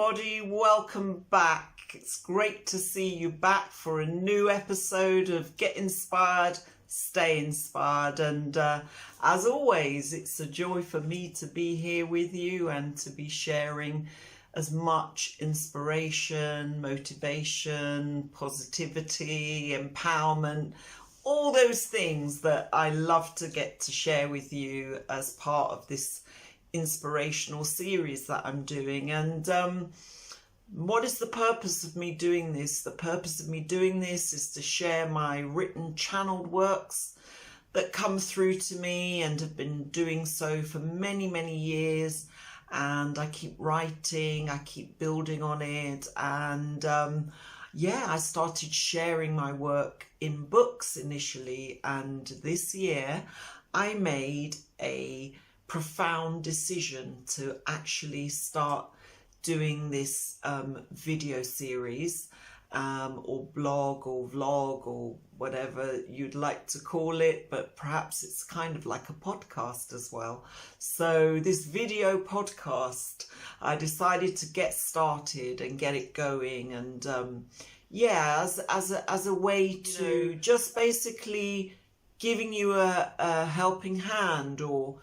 everybody, welcome back. It's great to see you back for a new episode of Get Inspired, Stay Inspired, and as always, it's a joy for me to be here with you and to be sharing as much inspiration, motivation, positivity, empowerment, all those things that I love to get to share with you as part of this inspirational series that I'm doing. And what is the purpose of me doing this? The purpose of me doing this is to share my written channeled works that come through to me and have been doing so for many years. And I keep writing, I keep building on it, and I started sharing my work in books initially, and this year I made a profound decision to actually start doing this video series or blog or vlog or whatever you'd like to call it, but perhaps it's kind of like a podcast as well. So this video podcast, I decided to get started and get it going, and as a way to just basically giving you a helping hand, or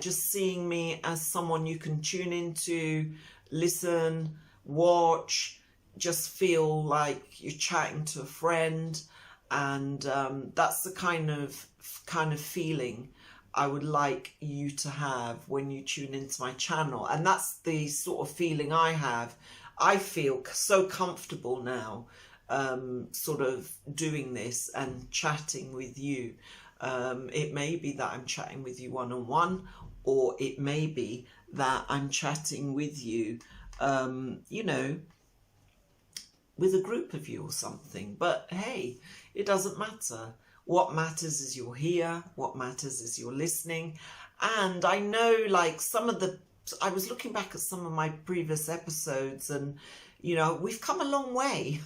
just seeing me as someone you can tune into, listen, watch, just feel like you're chatting to a friend. And that's the kind of feeling I would like you to have when you tune into my channel. And that's the sort of feeling I have. I feel so comfortable now sort of doing this and chatting with you. It may be that I'm chatting with you one-on-one, or it may be that I'm chatting with you, with a group of you or something. But hey, it doesn't matter. What matters is you're here. What matters is you're listening. And I know, like, I was looking back at some of my previous episodes, and we've come a long way.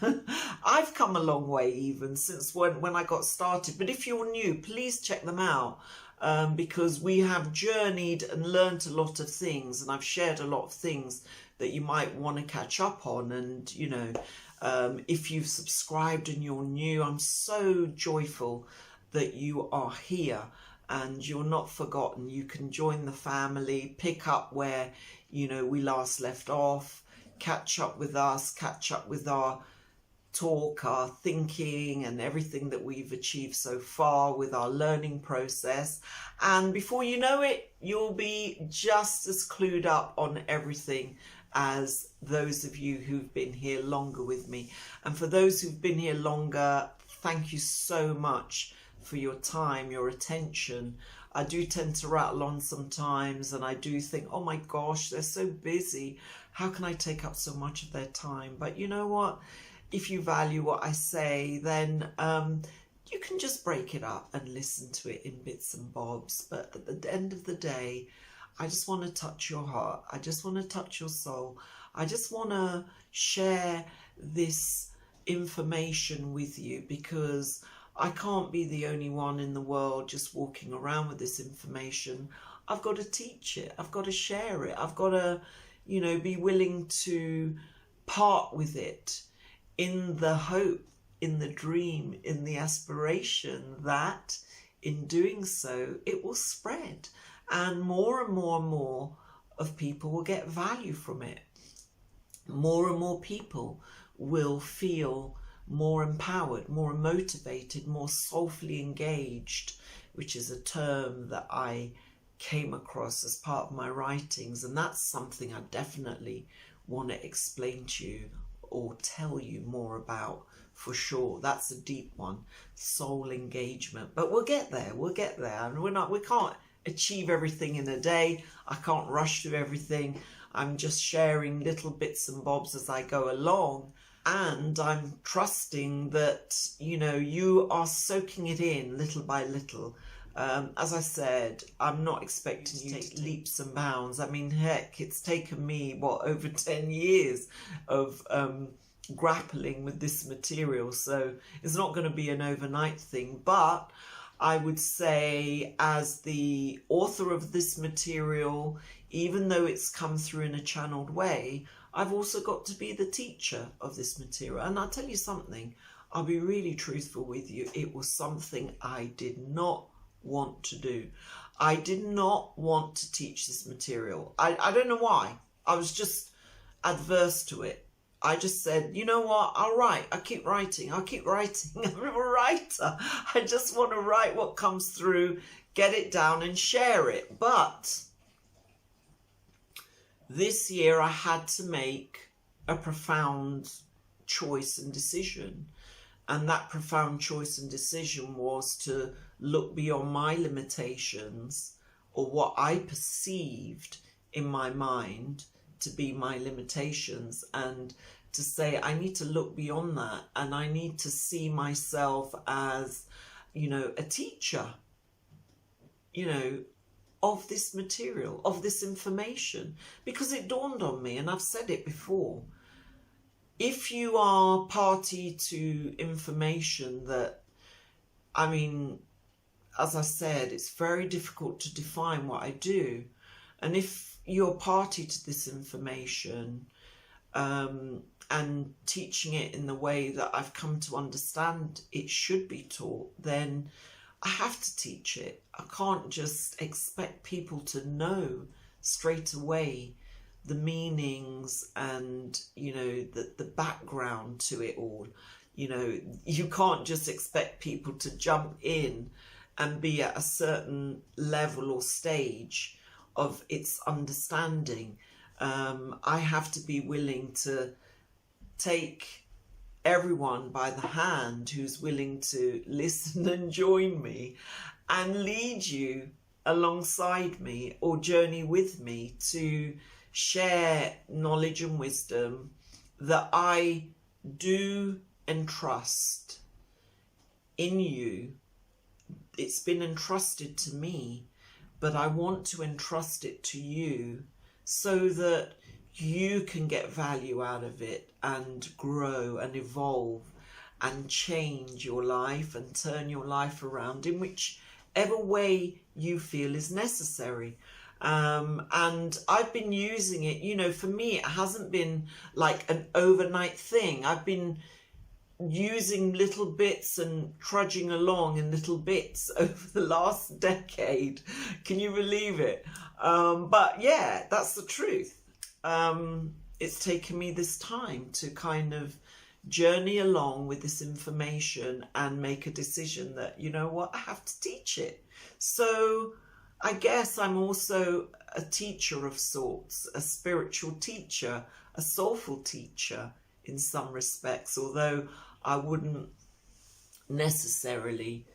I've come a long way even since when I got started. But if you're new, please check them out, because we have journeyed and learned a lot of things, and I've shared a lot of things that you might want to catch up on. And if you've subscribed and you're new, I'm so joyful that you are here and you're not forgotten. You can join the family, pick up where we last left off, catch up with us, catch up with our talk, our thinking, and everything that we've achieved so far with our learning process. And before you know it, you'll be just as clued up on everything as those of you who've been here longer with me. And for those who've been here longer, thank you so much for your time, your attention. I do tend to rattle on sometimes, and I do think, oh my gosh, they're so busy. How can I take up so much of their time? But you know what? If you value what I say, then you can just break it up and listen to it in bits and bobs. But at the end of the day, I just want to touch your heart. I just want to touch your soul. I just want to share this information with you, because I can't be the only one in the world just walking around with this information. I've got to teach it. I've got to share it. I've got to, be willing to part with it in the hope, in the dream, in the aspiration that in doing so, it will spread. And more and more of people will get value from it. More and more people will feel more empowered, more motivated, more soulfully engaged, which is a term that I came across as part of my writings. And that's something I definitely want to explain to you or tell you more about for sure. That's a deep one, soul engagement. But we'll get there. And we can't achieve everything in a day. I can't rush through everything. I'm just sharing little bits and bobs as I go along, and I'm trusting that you are soaking it in little by little. As I said, I'm not expecting you to take leaps and bounds. I mean, heck, it's taken me over 10 years of grappling with this material, so it's not going to be an overnight thing. But I would say, as the author of this material, even though it's come through in a channeled way, I've also got to be the teacher of this material. And I'll tell you something, I'll be really truthful with you. It was something I did not want to do. I did not want to teach this material. I don't know why. I was just adverse to it. I just said, you know what, I'll write. I keep writing. I'll keep writing. I'm a writer. I just want to write what comes through, get it down and share it. But this year I had to make a profound choice and decision. And that profound choice and decision was to look beyond my limitations, or what I perceived in my mind to be my limitations, and to say I need to look beyond that, and I need to see myself as, you know, a teacher, you know, of this material, of this information. Because it dawned on me, and I've said it before, if you are party to information that, I mean, as I said, it's very difficult to define what I do. And if you're party to this information and teaching it in the way that I've come to understand it should be taught, then I have to teach it. I can't just expect people to know straight away the meanings and, you know, the background to it all. You know, you can't just expect people to jump in and be at a certain level or stage of its understanding. I have to be willing to take everyone by the hand who's willing to listen and join me and lead you alongside me or journey with me to share knowledge and wisdom that I do entrust in you. It's been entrusted to me, but I want to entrust it to you so that you can get value out of it and grow and evolve and change your life and turn your life around in whichever way you feel is necessary. And I've been using it, you know, for me, it hasn't been like an overnight thing. I've been using little bits and trudging along in little bits over the last decade. Can you believe it? But yeah, that's the truth. It's taken me this time to kind of journey along with this information and make a decision that, you know what, I have to teach it. So I guess I'm also a teacher of sorts, a spiritual teacher, a soulful teacher in some respects, although I wouldn't necessarily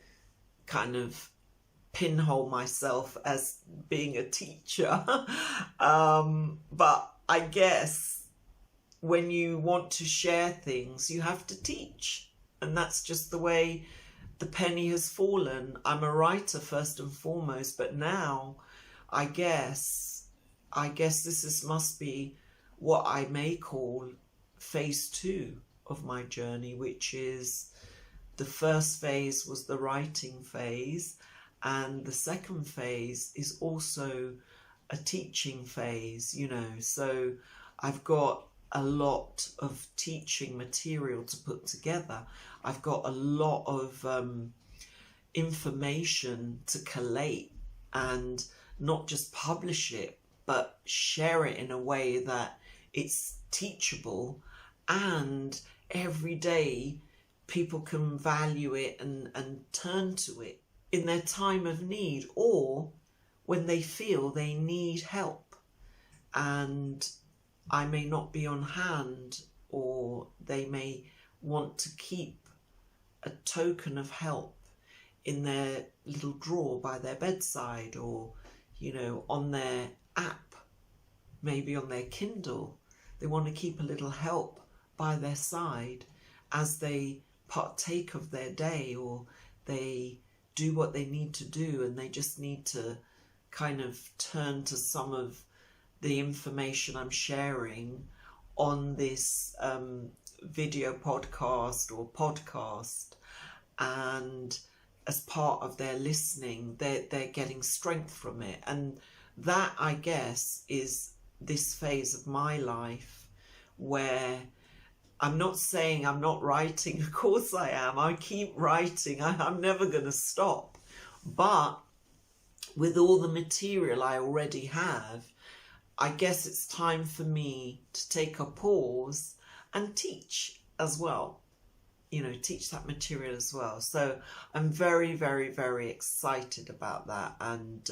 kind of pinhole myself as being a teacher. But I guess when you want to share things, you have to teach. And that's just the way the penny has fallen. I'm a writer first and foremost, but now I guess this must be what I may call phase 2 of my journey, which is the first phase was the writing phase, and the second phase is also a teaching phase, you know. So I've got a lot of teaching material to put together. I've got a lot of information to collate and not just publish it, but share it in a way that it's teachable, and every day people can value it and turn to it in their time of need, or when they feel they need help and I may not be on hand, or they may want to keep a token of help in their little drawer by their bedside, or, you know, on their app, maybe on their Kindle. They want to keep a little help by their side as they partake of their day, or they do what they need to do, and they just need to kind of turn to some of the information I'm sharing on this video podcast or podcast, and as part of their listening, they're getting strength from it. And that, I guess, is this phase of my life, where I'm not saying I'm not writing. Of course I am. I keep writing. I'm never going to stop. But with all the material I already have, I guess it's time for me to take a pause and teach as well. You know, teach that material as well. So I'm very, very, very excited about that. And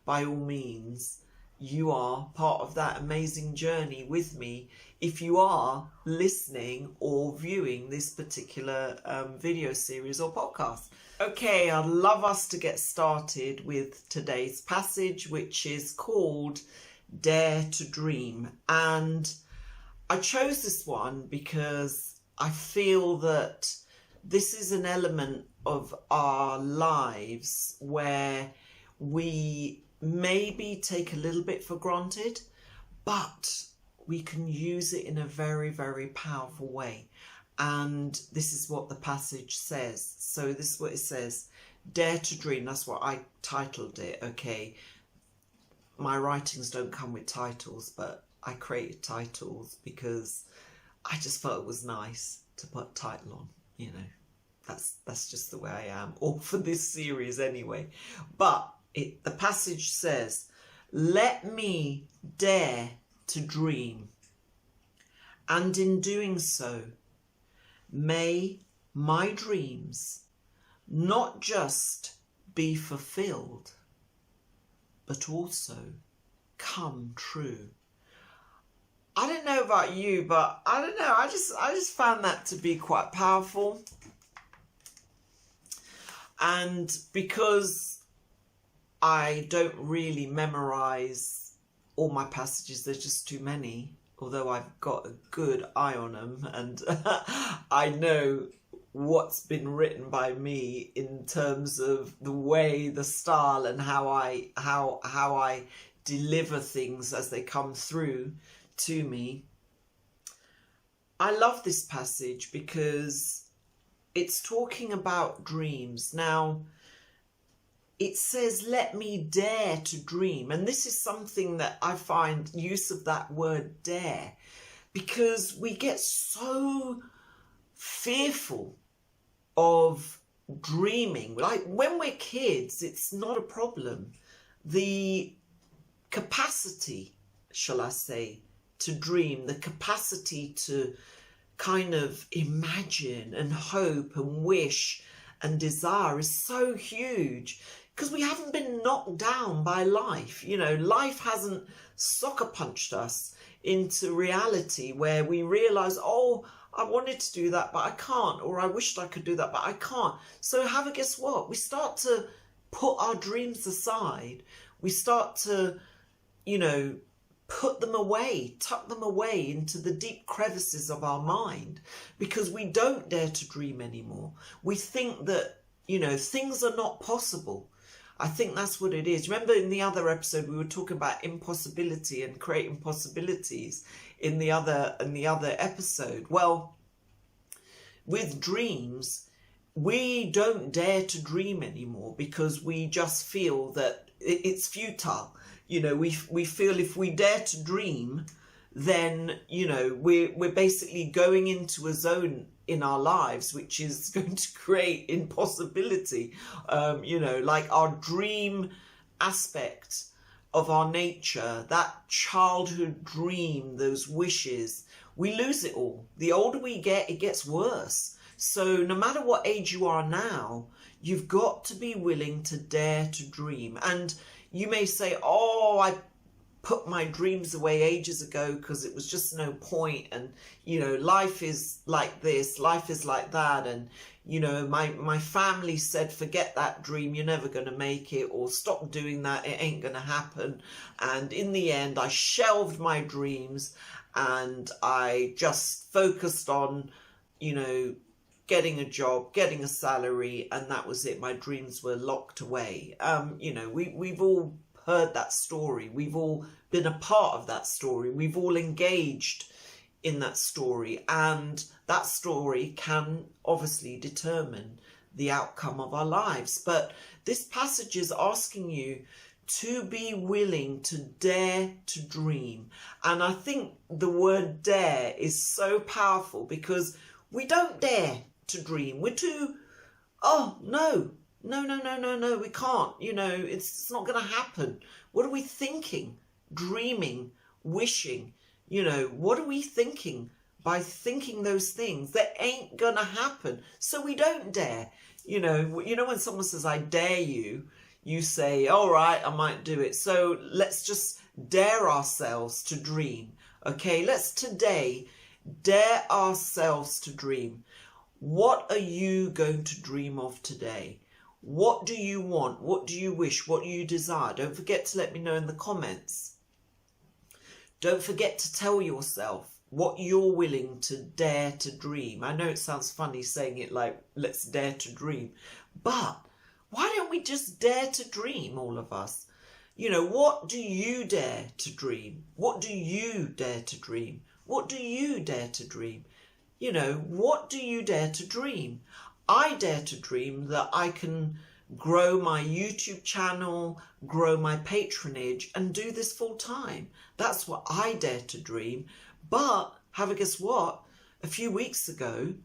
by all means, you are part of that amazing journey with me if you are listening or viewing this particular video series or podcast. Okay, I'd love us to get started with today's passage, which is called Dare to Dream. And I chose this one because I feel that this is an element of our lives where we maybe take a little bit for granted, but we can use it in a very, very powerful way. And this is what the passage says. So this is what it says. Dare to dream. That's what I titled it. Okay. My writings don't come with titles, but I created titles because I just felt it was nice to put a title on, you know. That's just the way I am, or for this series anyway. But the passage says, let me dare to dream, and in doing so, may my dreams not just be fulfilled, but also come true. I don't know about you, but I don't know. I just found that to be quite powerful. And because I don't really memorize all my passages, there's just too many, although I've got a good eye on them, and I know what's been written by me in terms of the way, the style, and how I deliver things as they come through to me. I love this passage because it's talking about dreams. Now, it says, let me dare to dream. And this is something that I find, use of that word dare, because we get so fearful of dreaming. Like when we're kids, it's not a problem. The capacity, shall I say, to dream, the capacity to kind of imagine and hope and wish and desire is so huge because we haven't been knocked down by life. You know, life hasn't sucker punched us into reality where we realize, oh, I wanted to do that, but I can't, or I wished I could do that, but I can't. So guess what? We start to put our dreams aside. We start to, you know, put them away, tuck them away into the deep crevices of our mind because we don't dare to dream anymore. We think that, you know, things are not possible. I think that's what it is. Remember in the other episode, we were talking about impossibility and creating possibilities in the other episode. Well, with dreams, we don't dare to dream anymore because we just feel that it's futile. You know, we feel if we dare to dream, then, you know, we're basically going into a zone in our lives which is going to create impossibility. You know, like our dream aspect of our nature, that childhood dream, those wishes, we lose it all. The older we get, it gets worse. So no matter what age you are now, you've got to be willing to dare to dream. And you may say, oh, I put my dreams away ages ago because it was just no point. And, you know, life is like this, life is like that. And, you know, my family said, forget that dream, you're never going to make it, or stop doing that, it ain't going to happen. And in the end, I shelved my dreams and I just focused on, you know, getting a job, getting a salary, and that was it. My dreams were locked away. You know, we've all heard that story. We've all been a part of that story. We've all engaged in that story, and that story can obviously determine the outcome of our lives. But this passage is asking you to be willing to dare to dream. And I think the word dare is so powerful because we don't dare to dream. We're too, oh, no, we can't. You know, it's not going to happen. What are we thinking? Dreaming, wishing, you know, what are we thinking by thinking those things that ain't going to happen? So we don't dare. You know, when someone says, I dare you, you say, all right, I might do it. So let's just dare ourselves to dream. Okay, let's today dare ourselves to dream. What are you going to dream of today? What do you want? What do you wish? What do you desire? Don't forget to let me know in the comments. Don't forget to tell yourself what you're willing to dare to dream. I know it sounds funny saying it like, let's dare to dream. But why don't we just dare to dream, all of us? You know, what do you dare to dream? What do you dare to dream? What do you dare to dream? You know, what do you dare to dream? I dare to dream that I can grow my YouTube channel, grow my patronage, and do this full time. That's what I dare to dream. But have a guess what? A few weeks ago,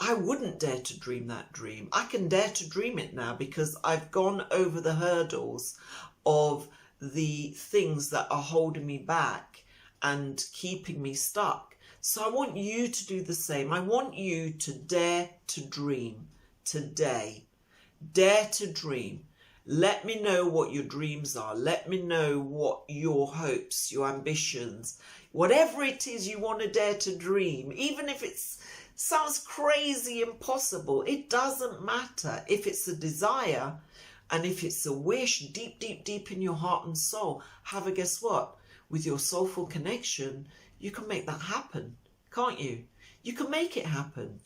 I wouldn't dare to dream that dream. I can dare to dream it now because I've gone over the hurdles of the things that are holding me back and keeping me stuck. So I want you to do the same. I want you to dare to dream today. Dare to dream. Let me know what your dreams are. Let me know what your hopes, your ambitions, whatever it is you want to dare to dream, even if it sounds crazy impossible, it doesn't matter. If it's a desire and if it's a wish deep, deep, deep in your heart and soul, have a guess what? With your soulful connection, you can make that happen, can't you? You can make it happen.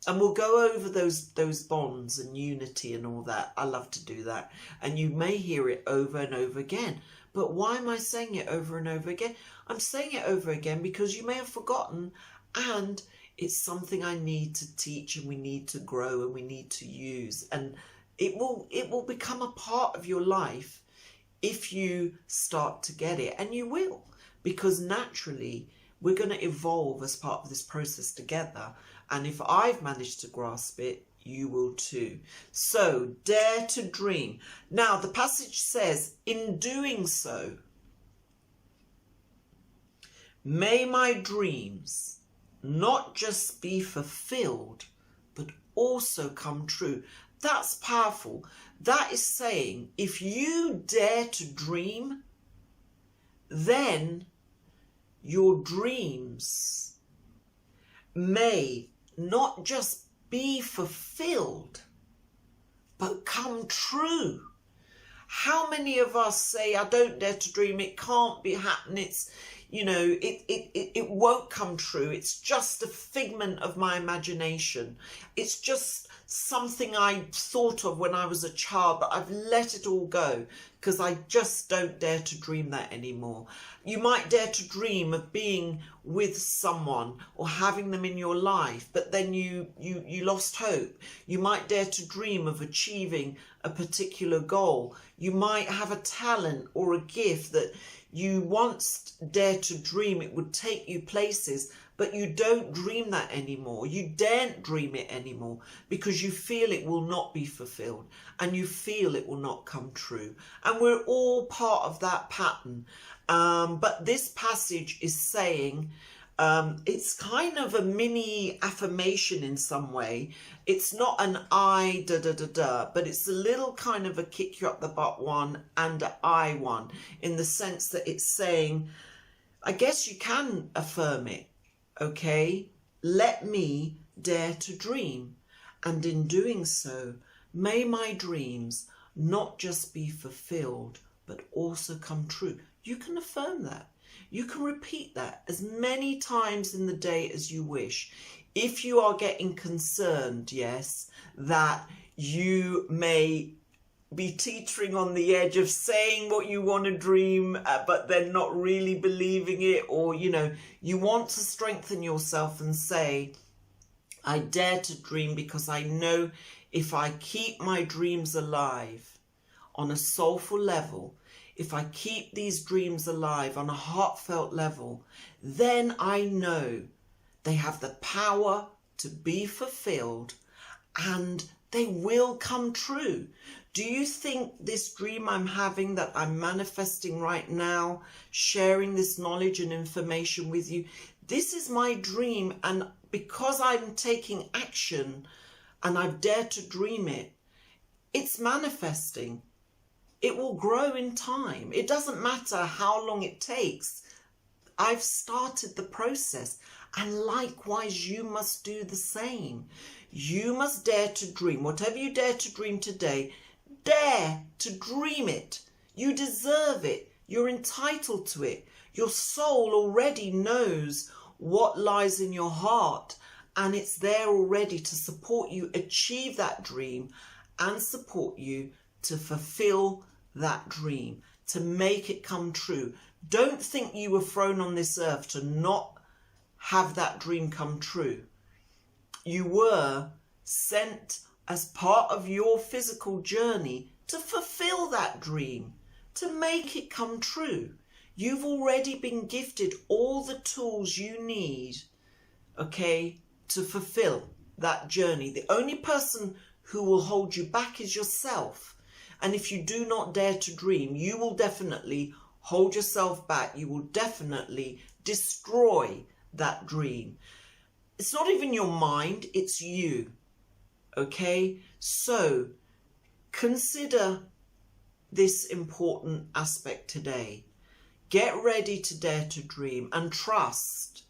And we'll go over those bonds and unity and all that. I love to do that. And you may hear it over and over again. But why am I saying it over and over again? I'm saying it over again because you may have forgotten, and it's something I need to teach and we need to grow and we need to use. And it will become a part of your life if you start to get it. And you will, because naturally we're going to evolve as part of this process together. And if I've managed to grasp it, you will too. So dare to dream. Now the passage says, in doing so, may my dreams not just be fulfilled, but also come true. That's powerful. That is saying, if you dare to dream, then your dreams may not just be fulfilled, but come true. How many of us say, I don't dare to dream, it can't be happening, it's, you know, it won't come true, it's just a figment of my imagination, it's just something I thought of when I was a child, but I've let it all go because I just don't dare to dream that anymore. You might dare to dream of being with someone or having them in your life, but then you lost hope. You might dare to dream of achieving a particular goal. You might have a talent or a gift that you once dared to dream it would take you places, but you don't dream that anymore. You daren't dream it anymore because you feel it will not be fulfilled and you feel it will not come true. And we're all part of that pattern. But this passage is saying, it's kind of a mini affirmation in some way. It's not an I, but it's a little kind of a kick you up the butt one and an I one, in the sense that it's saying, I guess you can affirm it. Okay, let me dare to dream, and in doing so, may my dreams not just be fulfilled, but also come true. You can affirm that. You can repeat that as many times in the day as you wish. If you are getting concerned, yes, that you may be teetering on the edge of saying what you want to dream, but then not really believing it, or, you know, you want to strengthen yourself and say, I dare to dream because I know if I keep my dreams alive, on a soulful level, if I keep these dreams alive on a heartfelt level, then I know they have the power to be fulfilled and they will come true. Do you think this dream I'm having, that I'm manifesting right now, sharing this knowledge and information with you, this is my dream, and because I'm taking action and I've dared to dream it, it's manifesting. It will grow in time. It doesn't matter how long it takes. I've started the process, and likewise you must do the same. You must dare to dream. Whatever you dare to dream today, dare to dream it. You deserve it. You're entitled to it. Your soul already knows what lies in your heart, and it's there already to support you achieve that dream and support you to fulfill that dream, to make it come true. Don't think you were thrown on this earth to not have that dream come true. You were sent as part of your physical journey to fulfill that dream, to make it come true. You've already been gifted all the tools you need, okay, to fulfill that journey. The only person who will hold you back is yourself. And if you do not dare to dream, you will definitely hold yourself back. You will definitely destroy that dream. It's not even your mind, it's you. Okay? So consider this important aspect today. Get ready to dare to dream, and trust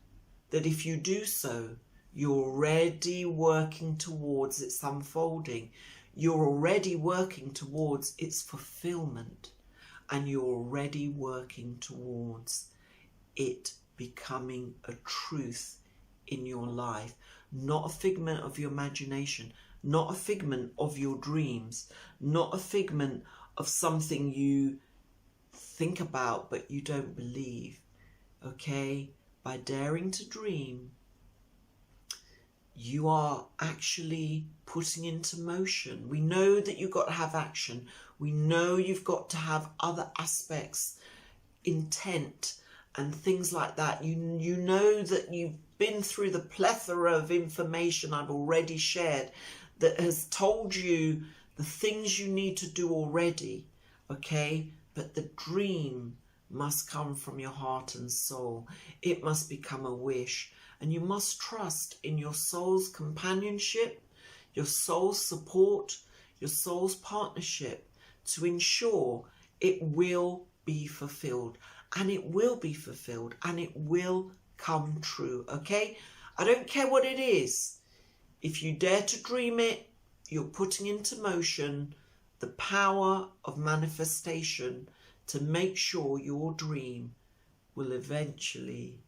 that if you do so, you're already working towards its unfolding. You're already working towards its fulfillment, and you're already working towards it becoming a truth in your life, not a figment of your imagination, not a figment of your dreams, not a figment of something you think about but you don't believe. Okay? By daring to dream, you are actually putting into motion. We know that you've got to have action. We know you've got to have other aspects, intent and things like that. You know that you've been through the plethora of information I've already shared that has told you the things you need to do already, okay? But the dream must come from your heart and soul. It must become a wish. And you must trust in your soul's companionship, your soul's support, your soul's partnership to ensure it will be fulfilled. And it will be fulfilled, and it will come true, okay? I don't care what it is. If you dare to dream it, you're putting into motion the power of manifestation to make sure your dream will eventually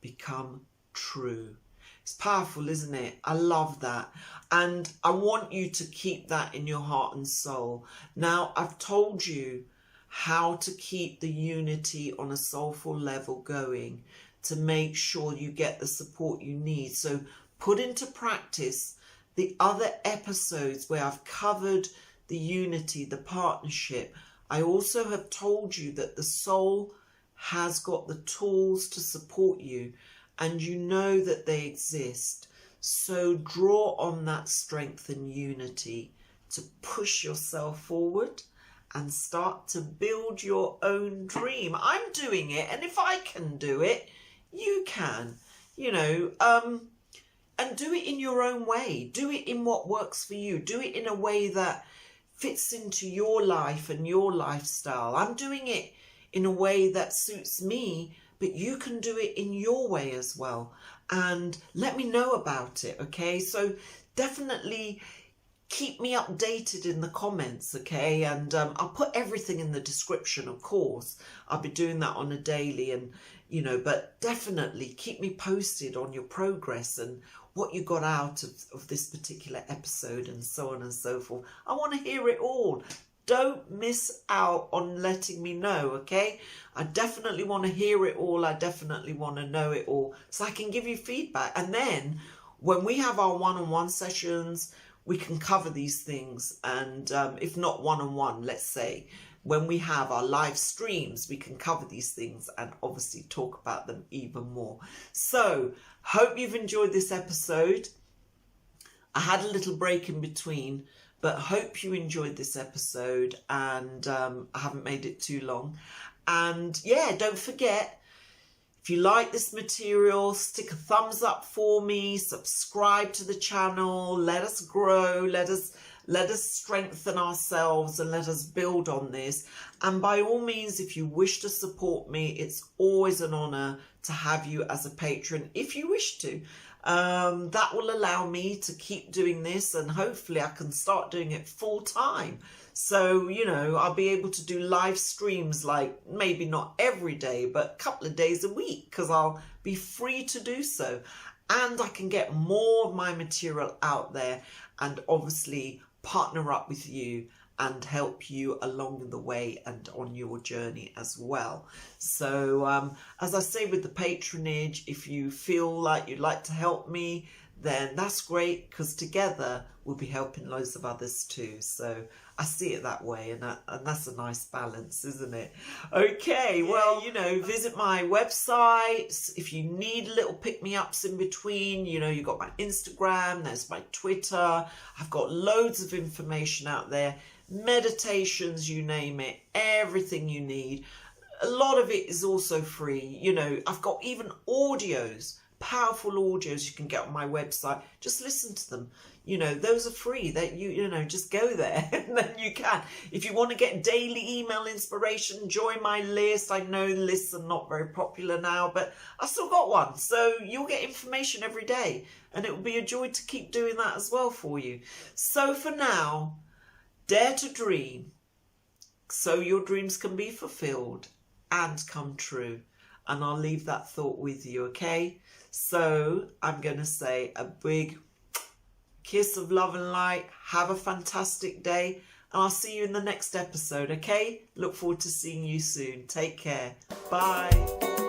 become true. It's powerful, isn't it? I love that. And I want you to keep that in your heart and soul. Now, I've told you how to keep the unity on a soulful level going to make sure you get the support you need. So put into practice the other episodes where I've covered the unity, the partnership. I also have told you that the soul has got the tools to support you, and you know that they exist. So draw on that strength and unity to push yourself forward and start to build your own dream. I'm doing it, and if I can do it, you can, and do it in your own way. Do it in what works for you. Do it in a way that fits into your life and your lifestyle. I'm doing it in a way that suits me, but you can do it in your way as well. And let me know about it, okay? So definitely keep me updated in the comments, okay? And I'll put everything in the description, of course. I'll be doing that on a daily, and but definitely keep me posted on your progress and what you got out of this particular episode and so on and so forth. I want to hear it all. Don't miss out on letting me know, okay? I definitely want to hear it all. I definitely want to know it all so I can give you feedback. And then when we have our one-on-one sessions, we can cover these things. And if not one-on-one, let's say, when we have our live streams, we can cover these things and obviously talk about them even more. So, hope you've enjoyed this episode. I had a little break in between, but hope you enjoyed this episode, and I haven't made it too long. And yeah, don't forget, if you like this material, stick a thumbs up for me, subscribe to the channel, let us grow, let us strengthen ourselves, and let us build on this. And by all means, if you wish to support me, it's always an honour to have you as a patron if you wish to. That will allow me to keep doing this, and hopefully I can start doing it full time. So, you know, I'll be able to do live streams, like maybe not every day, but a couple of days a week, because I'll be free to do so. And I can get more of my material out there and obviously partner up with you and help you along the way and on your journey as well. So as I say with the patronage, if you feel like you'd like to help me, then that's great, because together we'll be helping loads of others too. So I see it that way, and that's a nice balance, isn't it? Okay, well, you know, visit my website. If you need little pick-me-ups in between, you know, you've got my Instagram, there's my Twitter. I've got loads of information out there. Meditations, you name it, everything you need. A lot of it is also free. You know, I've got even audios, powerful audios you can get on my website. Just listen to them. You know, those are free. That you know, just go there and then you can. If you want to get daily email inspiration, join my list. I know lists are not very popular now, but I still got one. So you'll get information every day, and it will be a joy to keep doing that as well for you. So for now, dare to dream so your dreams can be fulfilled and come true. And I'll leave that thought with you, okay? So I'm going to say a big kiss of love and light. Have a fantastic day. And I'll see you in the next episode, okay? Look forward to seeing you soon. Take care. Bye.